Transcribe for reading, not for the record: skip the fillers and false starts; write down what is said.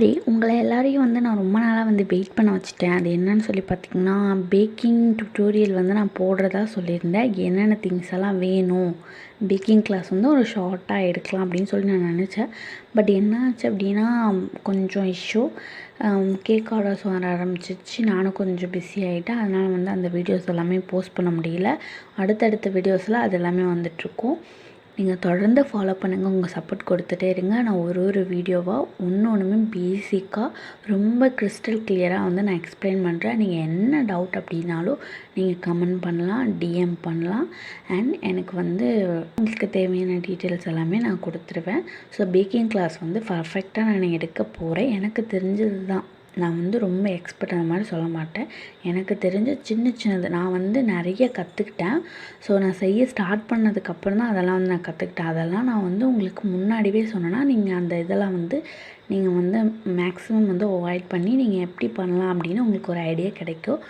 Sorry, உங்களை எல்லாரையும் நான் ரொம்ப நாளாக வெயிட் பண்ண வச்சுட்டேன். அது என்னன்னு சொல்லி பார்த்திங்கன்னா, பேக்கிங் டுட்டோரியல் நான் போடுறதா சொல்லியிருந்தேன். என்னென்ன திங்ஸ் எல்லாம் வேணும், பேக்கிங் கிளாஸ் ஒரு ஷார்ட்டாக எடுக்கலாம் அப்படின்னு சொல்லி நான் நினச்சேன். பட் என்ன ஆச்சு அப்படின்னா, கொஞ்சம் இஷ்யூ, கேக் ஆர்டர்ஸ் வர ஆரம்பிச்சிச்சு. நானும் கொஞ்சம் பிஸி ஆகிட்டேன். அதனால் அந்த வீடியோஸ் எல்லாமே போஸ்ட் பண்ண முடியல. அடுத்தடுத்த வீடியோஸில் அது எல்லாமே வந்துட்ருக்கும். நீங்கள் தொடர்ந்து ஃபாலோ பண்ணுங்கள், உங்கள் சப்போர்ட் கொடுத்துட்டே இருங்க. நான் ஒரு வீடியோவாக ஒன்றுமே பேசிக்காக ரொம்ப கிறிஸ்டல் கிளியராக நான் எக்ஸ்பிளைன் பண்ணுறேன். நீங்கள் என்ன டவுட் அப்படின்னாலும் நீங்கள் கமெண்ட் பண்ணலாம், டிஎம் பண்ணலாம். அண்ட் எனக்கு உங்களுக்கு தேவையான டீட்டெயில்ஸ் எல்லாமே நான் கொடுத்துருவேன். ஸோ பேக்கிங் கிளாஸ் பர்ஃபெக்டாக நான் எடுக்க போகிறேன். எனக்கு தெரிஞ்சது தான். நான் ரொம்ப எக்ஸ்பர்ட் அந்த மாதிரி சொல்ல மாட்டேன். எனக்கு தெரிஞ்ச சின்னது நான் நிறைய கற்றுக்கிட்டேன். ஸோ நான் செய்ய ஸ்டார்ட் பண்ணதுக்கப்புறம் தான் அதெல்லாம் நான் கற்றுக்கிட்டேன். அதெல்லாம் நான் உங்களுக்கு முன்னாடியே சொன்னேன்னா நீங்கள் அந்த இதெல்லாம் நீங்கள் மேக்ஸிமம் அவாய்ட் பண்ணி நீங்கள் எப்படி பண்ணலாம் அப்படின்னு உங்களுக்கு ஒரு ஐடியா கிடைக்கும்.